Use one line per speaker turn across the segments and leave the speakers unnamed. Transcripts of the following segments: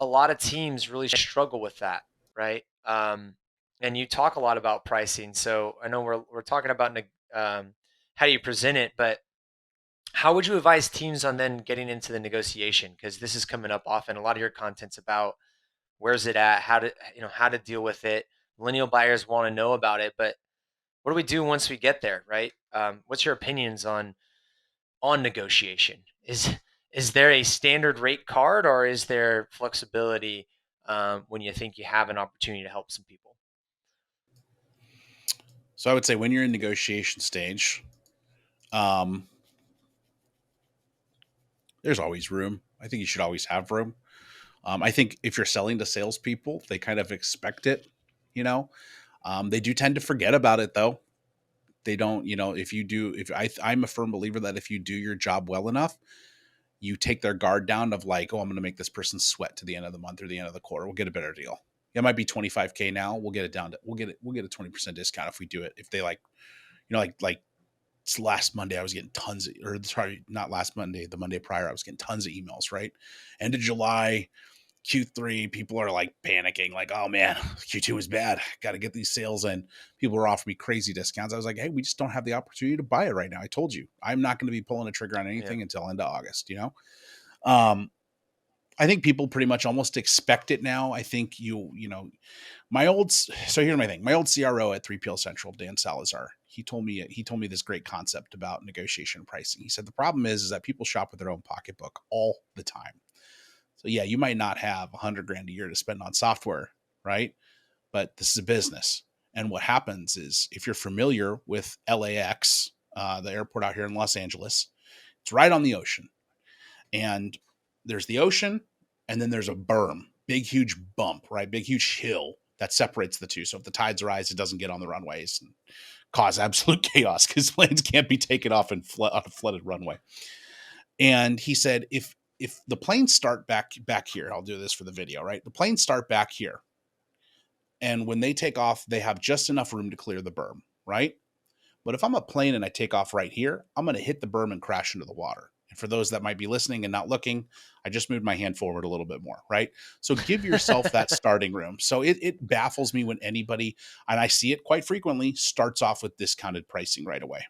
a lot of teams really struggle with that, right? And you talk a lot about pricing. So I know we're talking about how do you present it, but how would you advise teams on then getting into the negotiation? Because this is coming up often. A lot of your content's about where's it at, how to deal with it. Millennial buyers want to know about it, but what do we do once we get there, right? What's your opinions on negotiation? Is there a standard rate card, or is there flexibility when you think you have an opportunity to help some people?
So I would say when you're in negotiation stage, um, there's always room. I think you should always have room. I think if you're selling to salespeople, they kind of expect it. You know, they do tend to forget about it though. They don't. If you do, if I'm a firm believer that if you do your job well enough, you take their guard down of like, oh, I'm going to make this person sweat to the end of the month or the end of the quarter. We'll get a better deal. It might be 25K now. We'll get it down to we'll get a 20% discount if we do it. If they like, like it's last Monday, I was getting tons of, or sorry, not last Monday, the Monday prior, I was getting tons of emails, right? End of July, Q3, people are like panicking, like, oh man, Q2 is bad. Got to get these sales in. People are offering me crazy discounts. I was like, hey, we just don't have the opportunity to buy it right now. I told you, I'm not going to be pulling a trigger on
Yeah.
anything until end of August. Um, I think people pretty much almost expect it now. I think so here's my thing. My old CRO at 3PL Central, Dan Salazar, he told me this great concept about negotiation pricing. He said the problem is that people shop with their own pocketbook all the time. So yeah, you might not have 100 grand a year to spend on software, right? But this is a business. And what happens is if you're familiar with LAX, the airport out here in Los Angeles, it's right on the ocean. And there's the ocean, and then there's a berm, big, huge bump, right? Big, huge hill that separates the two. So if the tides rise, it doesn't get on the runways and cause absolute chaos because planes can't be taken off on a flooded runway. And he said, if the planes start back here, I'll do this for the video, right? The planes start back here, and when they take off, they have just enough room to clear the berm, right? But if I'm a plane and I take off right here, I'm going to hit the berm and crash into the water. And for those that might be listening and not looking, I just moved my hand forward a little bit more, right? So give yourself that starting room. So it baffles me when anybody, and I see it quite frequently, starts off with discounted pricing right away.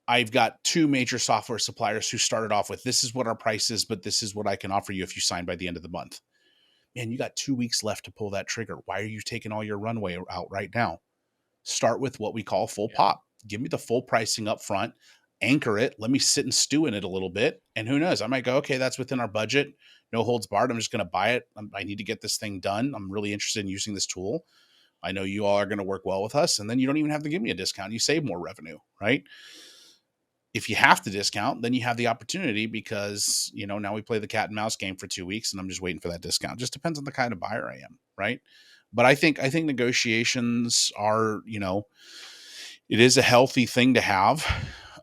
I've got two major software suppliers who started off with, this is what our price is, but this is what I can offer you if you sign by the end of the month. Man, you got 2 weeks left to pull that trigger. Why are you taking all your runway out right now? Start with what we call full
Yeah.
pop. Give me the full pricing up front, anchor it. Let me sit and stew in it a little bit. And who knows? I might go, okay, that's within our budget. No holds barred. I'm just going to buy it. I need to get this thing done. I'm really interested in using this tool. I know you all are going to work well with us. And then you don't even have to give me a discount. You save more revenue, right? If you have to discount, then you have the opportunity because, now we play the cat and mouse game for 2 weeks and I'm just waiting for that discount. Just depends on the kind of buyer I am, right? But I think negotiations are, it is a healthy thing to have.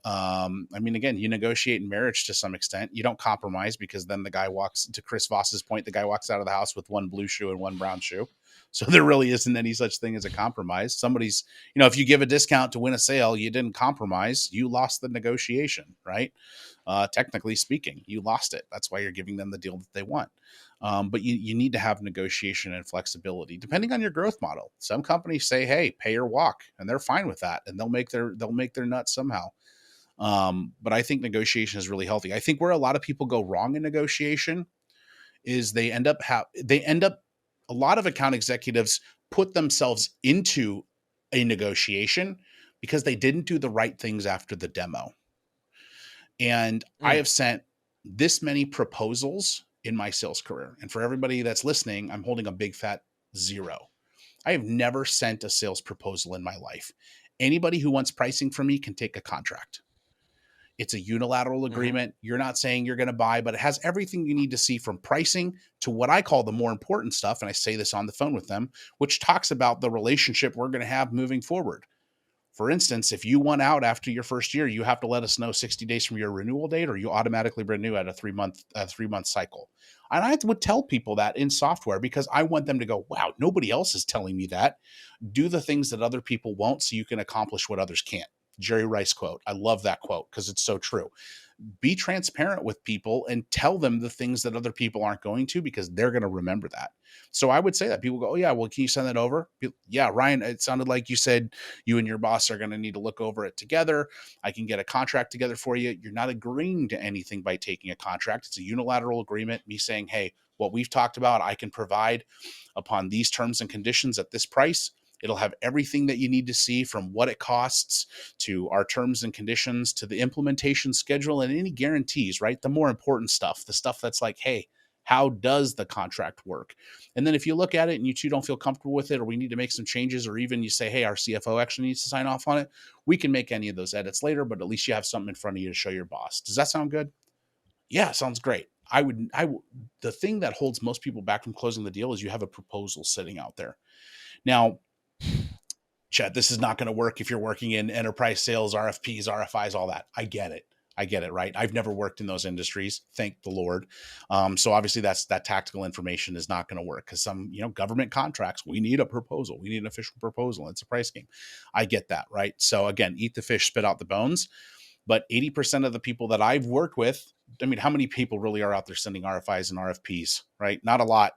Again, you negotiate in marriage to some extent. You don't compromise because then the guy walks, to Chris Voss's point, the guy walks out of the house with one blue shoe and one brown shoe. So there really isn't any such thing as a compromise. Somebody's, if you give a discount to win a sale, you didn't compromise. You lost the negotiation, right? Technically speaking, you lost it. That's why you're giving them the deal that they want. But you need to have negotiation and flexibility depending on your growth model. Some companies say, hey, pay or walk, and they're fine with that. And they'll make their nuts somehow. But I think negotiation is really healthy. I think where a lot of people go wrong in negotiation is they end up a lot of account executives put themselves into a negotiation because they didn't do the right things after the demo. And I
Mm.
have sent this many proposals in my sales career. And for everybody that's listening, I'm holding a big fat 0. I have never sent a sales proposal in my life. Anybody who wants pricing from me can take a contract. It's a unilateral
Hmm.
agreement. You're not saying you're going to buy, but it has everything you need to see from pricing to what I call the more important stuff. And I say this on the phone with them, which talks about the relationship we're going to have moving forward. For instance, if you want out after your first year, you have to let us know 60 days from your renewal date, or you automatically renew at a 3-month cycle. And I would tell people that in software because I want them to go, wow, nobody else is telling me that. Do the things that other people won't so you can accomplish what others can't. Jerry Rice quote. I love that quote because it's so true. Be transparent with people and tell them the things that other people aren't going to, because they're going to remember that. So I would say that people go, oh yeah, well, can you send that over? Yeah, Ryan, it sounded like you said you and your boss are going to need to look over it together. I can get a contract together for you. You're not agreeing to anything by taking a contract. It's a unilateral agreement. Me saying, hey, what we've talked about, I can provide upon these terms and conditions at this price. It'll have everything that you need to see, from what it costs to our terms and conditions to the implementation schedule and any guarantees, right? The more important stuff, the stuff that's like, hey, how does the contract work? And then if you look at it and you two don't feel comfortable with it, or we need to make some changes, or even you say, hey, our CFO actually needs to sign off on it, we can make any of those edits later, but at least you have something in front of you to show your boss. Does that sound good? Yeah, sounds great. The thing that holds most people back from closing the deal is you have a proposal sitting out there. Now, Chet, this is not going to work if you're working in enterprise sales, RFPs, RFIs, all that. I get it. I get it, right? I've never worked in those industries, thank the Lord. So obviously that tactical information is not going to work, because some, government contracts, we need a proposal. We need an official proposal. It's a price game. I get that, right? So again, eat the fish, spit out the bones. But 80% of the people that I've worked with, I mean, how many people really are out there sending RFIs and RFPs, right? Not a lot.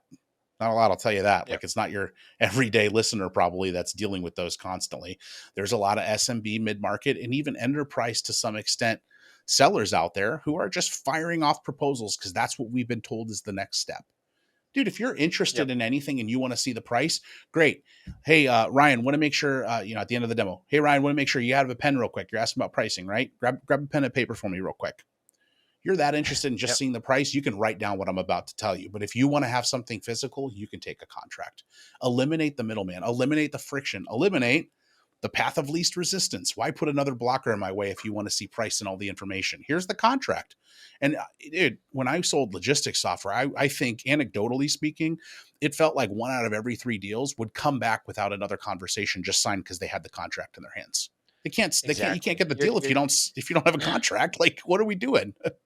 Not a lot, I'll tell you that.
Yep.
Like, it's not your everyday listener probably that's dealing with those constantly. There's a lot of SMB, mid-market, and even enterprise to some extent sellers out there who are just firing off proposals because that's what we've been told is the next step. Dude, if you're interested
Yep.
in anything and you want to see the price, great. Hey, Ryan, want to make sure, at the end of the demo, hey, Ryan, want to make sure you have a pen real quick. You're asking about pricing, right? Grab a pen and paper for me real quick. You're that interested in just
Yep.
seeing the price, you can write down what I'm about to tell you. But if you want to have something physical, you can take a contract. Eliminate the middleman, eliminate the friction, eliminate the path of least resistance. Why put another blocker in my way if you want to see price and all the information? Here's the contract. And dude, when I sold logistics software, I think anecdotally speaking, it felt like 1 out of every 3 deals would come back without another conversation, just signed because they had the contract in their hands. You can't
Exactly.
get the deal if you don't have a contract. Like, what are we doing?
Yep.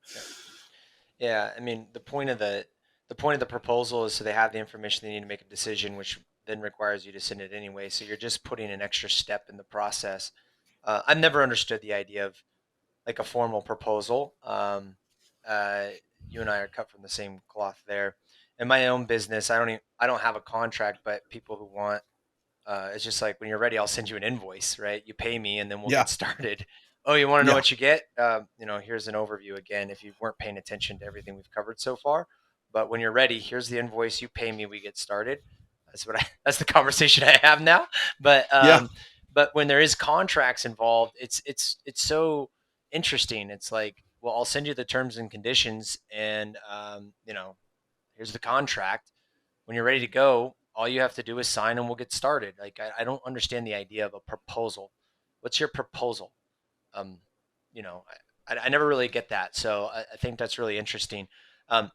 Yeah, I mean, the point of the proposal is so they have the information they need to make a decision, which then requires you to send it anyway. So you're just putting an extra step in the process. I've never understood the idea of like a formal proposal. Uh, you and I are cut from the same cloth there. In my own business, I don't have a contract, but people who want, it's just like when you're ready, I'll send you an invoice, right? You pay me, and then we'll
Yeah.
get started. Oh, you want to know
Yeah.
what you get? Here's an overview again. If you weren't paying attention to everything we've covered so far, but when you're ready, here's the invoice. You pay me, we get started. That's the conversation I have now. But
Yeah.
but when there is contracts involved, it's so interesting. It's like, well, I'll send you the terms and conditions, and here's the contract. When you're ready to go, all you have to do is sign and we'll get started. Like, I don't understand the idea of a proposal. What's your proposal? Um, I never really get that. So I think that's really interesting.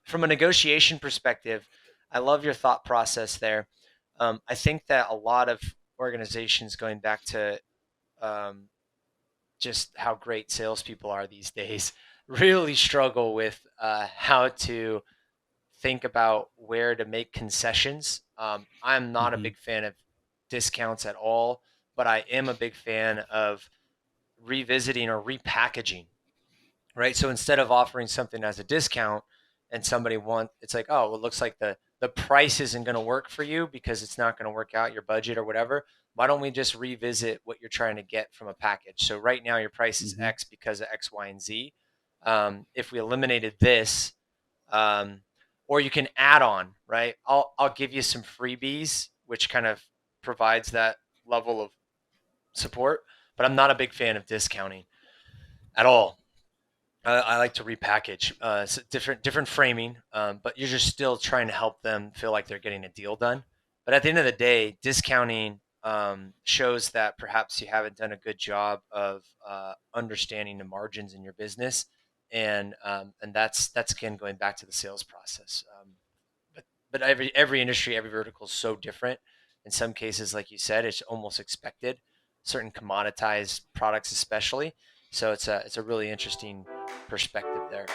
From a negotiation perspective, I love your thought process there. I think that a lot of organizations, going back to um, just how great salespeople are these days, really struggle with how to think about where to make concessions. I'm not a
Mm-hmm.
big fan of discounts at all, but I am a big fan of revisiting or repackaging, right? So instead of offering something as a discount and it's like, oh, well, it looks like the price isn't going to work for you because it's not going to work out your budget or whatever. Why don't we just revisit what you're trying to get from a package? So right now your price is
Mm-hmm.
X because of X, Y, and Z. If we eliminated this, um, or you can add on, right? I'll give you some freebies, which kind of provides that level of support. But I'm not a big fan of discounting at all. I like to repackage, so different framing, but you're just still trying to help them feel like they're getting a deal done. But at the end of the day, discounting shows that perhaps you haven't done a good job of understanding the margins in your business, and that's again going back to the sales process. But every industry, every vertical is so different. In some cases, like you said, it's almost expected. Certain commoditized products, especially. So it's a really interesting perspective there.